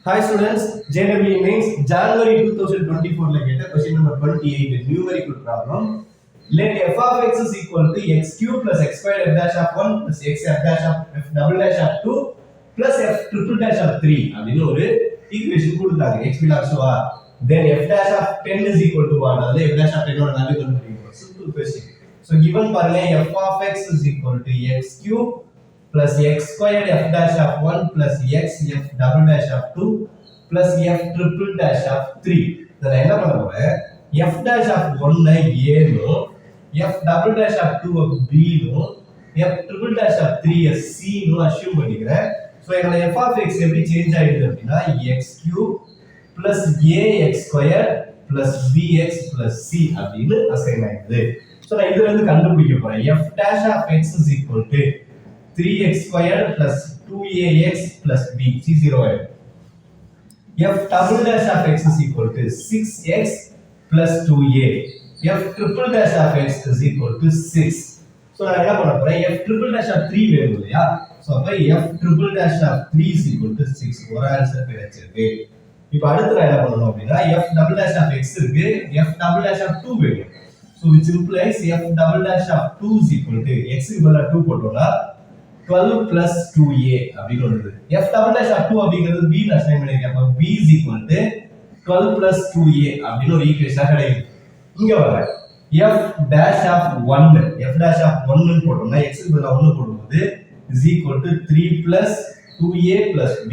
Hi students, JW means January 2024 like question number 28 numerical problem. Let f of x is equal to x cube plus x squared f dash of 1 plus x f dash of f double dash of 2 plus f triple dash of 3 அப்படின்னு ஒரு equation கொடுத்தாங்க x belongs to r. Then f dash of 10 is equal to what? அதாவது f dash of 10 ஓட value கண்டுபிடிக்கணும். Simple question. So given பாருங்க f of x is equal to x cube plus x squared f dash of 1 plus x f double dash of 2 plus f triple dash of 3. இத என்ன பண்ண போறேன் f dash of 1 a னோ f double dash of 2 b னோ f triple dash of 3 c னோ assume பண்ணிக்கிறேன். So என்னோட f of x எப்படி சேஞ்ச் ஆயிடுது அப்படினா x cube plus ax squared plus bx plus c அப்படின்னு அசைன் ஆயிடுது. சோ நான் இதுல இருந்து கண்டுபிடிக்க போறேன் f dash of x is equal to 3x squared plus 2ax plus b c0 f double dash of x is equal to 6x plus 2a f triple dash of x is equal to 6. so நான் என்ன பண்ண போறேன் f triple dash of 3 வேணும் இல்லையா so அப்ப f triple dash of 3 is equal to 6 ஒரு answer கிடைச்சிருக்கு. இப்போ அடுத்து நான் என்ன பண்ணனும் அப்படினா f double dash of x இருக்கு f double dash of 2 வேணும். so which implies f double dash of 2 is equal to x க்கு பதிலா 2 போட்டோம்னா 12 plus 2a அப்படினு வருது. f double dash of 2 அப்படிங்கிறது b ல அசைன் பண்ணிருக்கேன். அப்ப b is equal to 12 plus 2a அப்படினு ஒரு ஈக்குவேஷன் கிடைக்குது. இங்க வர f dash of 1 f dash of 1 ன்னு போட்டோம்னா x க்கு பதிலா 1 போடும்போது is equal to 3 plus 2a plus b.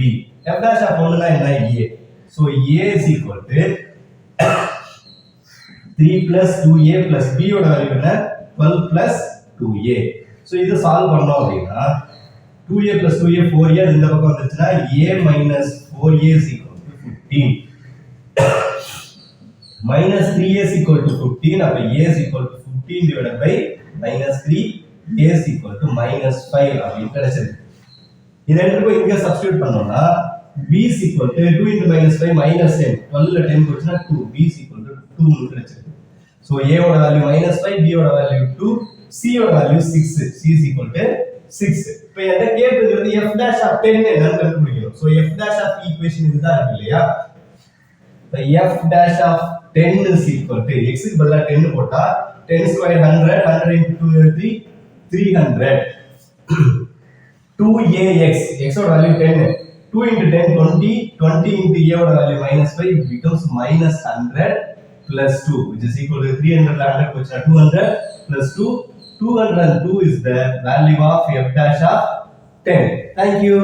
f dash of 1 னா என்ன a. so a is equal to 3 plus 2a plus b ஓட வேல்யூ என்ன 12 plus 2a. so இது சால்வ் பண்ணோம் அப்படினா 2a plus 2a 4a இந்த பக்கம் வந்துச்சுனா a minus 4a is equal to 15 minus 3a is equal to 15 அப்ப a is equal to 15 divided by minus 3 a is equal to minus 5 அப்படி கிடைச்சது. இத எடுத்து போய் இங்க சப்ஸ்டிட்யூட் பண்ணோம்னா b is equal to 2 into minus 5 minus 10 12 ல 10 போச்சுனா 2 b is equal to 2 ன்னு கிடைச்சது. so a ஓட வேல்யூ minus 5 b ஓட வேல்யூ 2 c ஓட value 6 c is equal to 6. இப்போ என்கிட்ட கேட்குறது f dash of 10 என்னன்னு கண்டுபிடிக்கணும். So f dash of equation இதுதான் இருக்கு இல்லையா. இப்போ f dash of 10 is equal to x க்கு பதிலா 10 போட்டா 10 square 100 100 into 3 300 2ax x ஓட வேல்யூ 10 2 into 10 20 20 into a ஓட value -5 becomes -100 plus 2 which is equal to 300 100 போச்சுனா 200 plus 2 202 is the value of f dash of 10. Thank you.